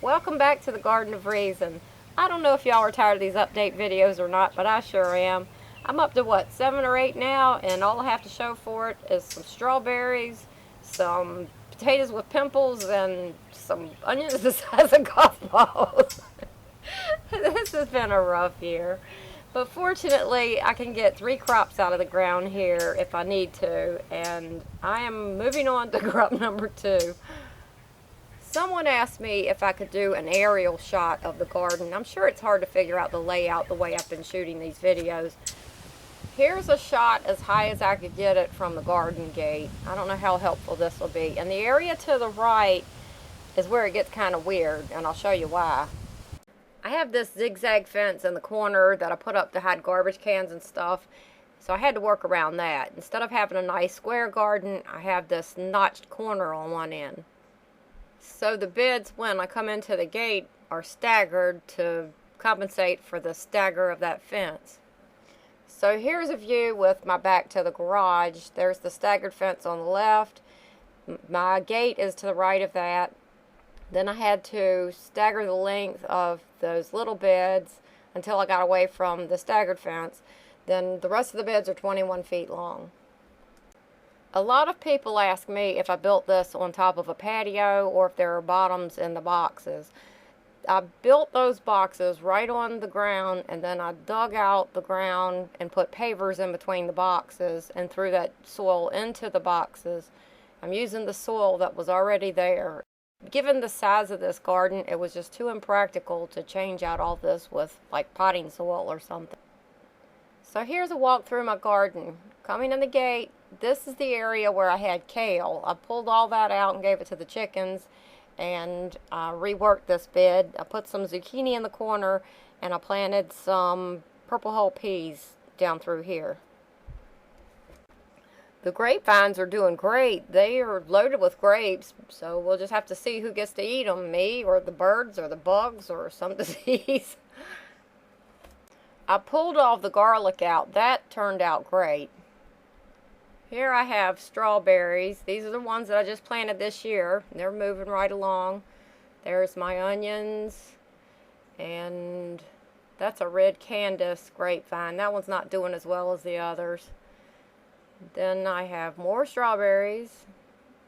Welcome back to the Garden of Reason. I don't know if y'all are tired of these update videos or not, but I sure am. I'm up to what, 7 or 8 now, and all I have to show for it is some strawberries, some potatoes with pimples, and some onions the size of golf balls. This has been a rough year. But fortunately, I can get 3 crops out of the ground here if I need to, and I am moving on to crop number 2. Someone asked me if I could do an aerial shot of the garden. I'm sure it's hard to figure out the layout the way I've been shooting these videos. Here's a shot as high as I could get it from the garden gate. I don't know how helpful this will be. And the area to the right is where it gets kind of weird, and I'll show you why. I have this zigzag fence in the corner that I put up to hide garbage cans and stuff, so I had to work around that. Instead of having a nice square garden, I have this notched corner on one end. So the beds, when I come into the gate, are staggered to compensate for the stagger of that fence. So here's a view with my back to the garage. There's the staggered fence on the left. My gate is to the right of that. Then I had to stagger the length of those little beds until I got away from the staggered fence. Then the rest of the beds are 21 feet long. A lot of people ask me if I built this on top of a patio or if there are bottoms in the boxes. I built those boxes right on the ground, and then I dug out the ground and put pavers in between the boxes and threw that soil into the boxes. I'm using the soil that was already there. Given the size of this garden, it was just too impractical to change out all this with like potting soil or something. So here's a walk through my garden. Coming in the gate, this is the area where I had kale. I pulled all that out and gave it to the chickens, and I reworked this bed. I put some zucchini in the corner, and I planted some purple hull peas down through here. The grapevines are doing great. They are loaded with grapes, so we'll just have to see who gets to eat them, me or the birds or the bugs or some disease. I pulled all the garlic out. That turned out great. Here I have strawberries. These are the ones that I just planted this year. They're moving right along. There's my onions, and that's a red Candace grapevine. That one's not doing as well as the others. Then I have more strawberries.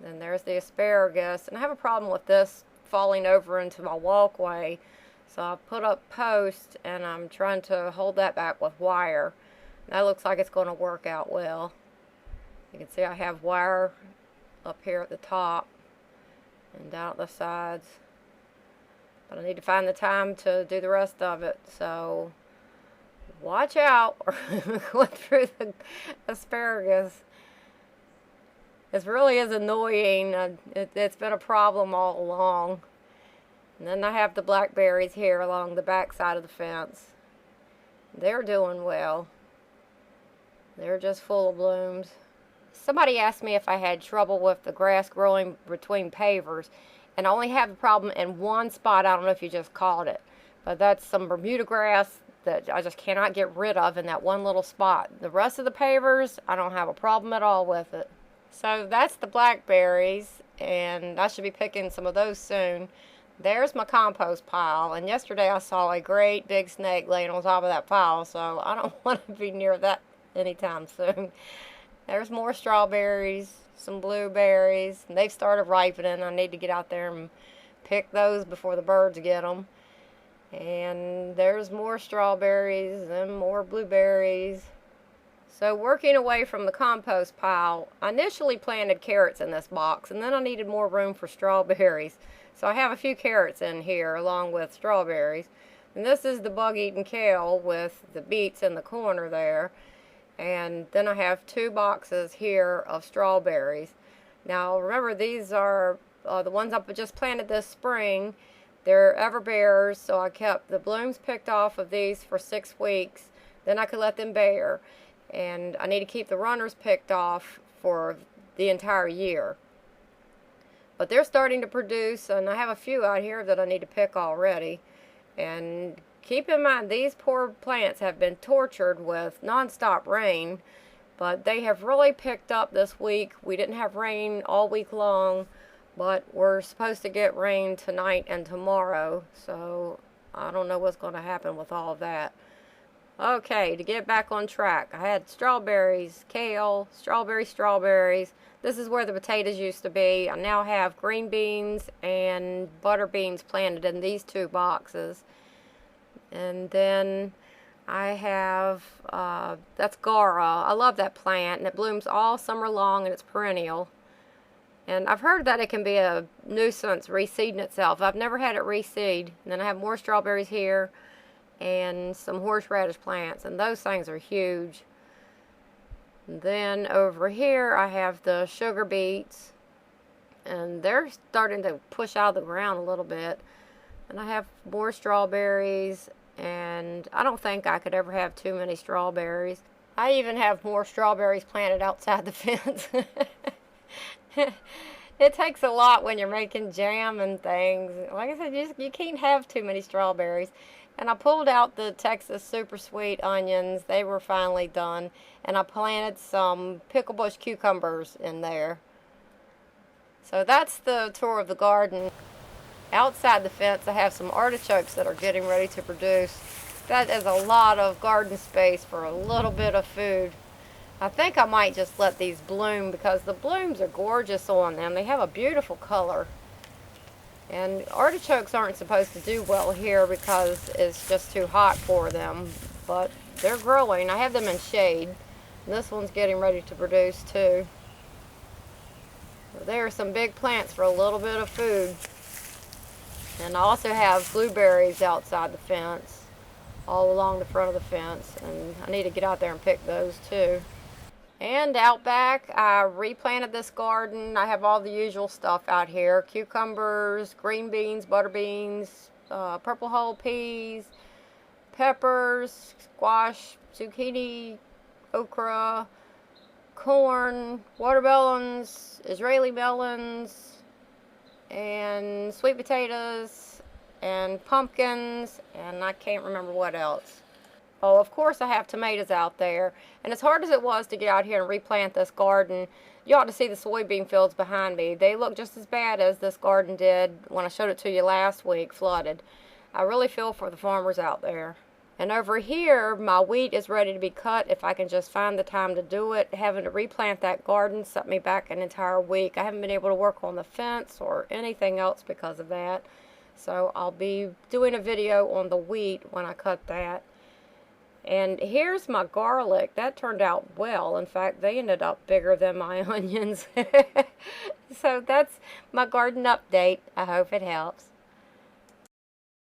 Then there's the asparagus. And I have a problem with this falling over into my walkway. So I put up posts, and I'm trying to hold that back with wire. That looks like it's going to work out well. You can see I have wire up here at the top and down at the sides. But I need to find the time to do the rest of it. So watch out. Going through the asparagus. This really is annoying. It's been a problem all along. And then I have the blackberries here along the back side of the fence. They're doing well. They're just full of blooms. Somebody asked me if I had trouble with the grass growing between pavers, and I only have a problem in one spot. I don't know if you just caught it, but that's some Bermuda grass that I just cannot get rid of in that one little spot. The rest of the pavers, I don't have a problem at all with it. So that's the blackberries, and I should be picking some of those soon. There's my compost pile, and yesterday I saw a great big snake laying on top of that pile, so I don't want to be near that anytime soon. There's more strawberries, some blueberries, and they've started ripening. I need to get out there and pick those before the birds get them. And there's more strawberries and more blueberries. So working away from the compost pile, I initially planted carrots in this box, and then I needed more room for strawberries. So I have a few carrots in here along with strawberries. And this is the bug-eaten kale with the beets in the corner there. And then I have 2 boxes here of strawberries. Now remember, these are the ones I just planted this spring. They're everbearers, so I kept the blooms picked off of these for 6 weeks. Then I could let them bear. And I need to keep the runners picked off for the entire year. But they're starting to produce, and I have a few out here that I need to pick already. And keep in mind, these poor plants have been tortured with nonstop rain, but they have really picked up this week. We didn't have rain all week long, But we're supposed to get rain tonight and tomorrow, so I don't know what's going to happen with all of that. Okay, to get back on track, I had strawberries, kale, strawberries. This is where the potatoes used to be. I now have green beans and butter beans planted in these two boxes. And then I have, that's Gara. I love that plant, and it blooms all summer long, and it's perennial. And I've heard that it can be a nuisance reseeding itself. I've never had it reseed. And then I have more strawberries here and some horseradish plants, and those things are huge. And then over here I have the sugar beets, and they're starting to push out of the ground a little bit. And I have more strawberries, and I don't think I could ever have too many strawberries. I even have more strawberries planted outside the fence. It takes a lot when you're making jam and things. Like I said, you can't have too many strawberries. And I pulled out the Texas Super Sweet onions. They were finally done. And I planted some pickle bush cucumbers in there. So that's the tour of the garden. Outside the fence, I have some artichokes that are getting ready to produce. That is a lot of garden space for a little bit of food. I think I might just let these bloom because the blooms are gorgeous on them. They have a beautiful color. And artichokes aren't supposed to do well here because it's just too hot for them. But they're growing. I have them in shade. And this one's getting ready to produce too. So there are some big plants for a little bit of food. And I also have blueberries outside the fence, all along the front of the fence. And I need to get out there and pick those too. And out back, I replanted this garden. I have all the usual stuff out here. Cucumbers, green beans, butter beans, purple hull peas, peppers, squash, zucchini, okra, corn, watermelons, Israeli melons, and sweet potatoes, and pumpkins, and I can't remember what else. Oh, of course I have tomatoes out there. And as hard as it was to get out here and replant this garden, you ought to see the soybean fields behind me. They look just as bad as this garden did when I showed it to you last week, flooded. I really feel for the farmers out there. And over here, my wheat is ready to be cut if I can just find the time to do it. Having to replant that garden set me back an entire week. I haven't been able to work on the fence or anything else because of that. So I'll be doing a video on the wheat when I cut that. And here's my garlic. That turned out well. In fact, they ended up bigger than my onions. So that's my garden update. I hope it helps.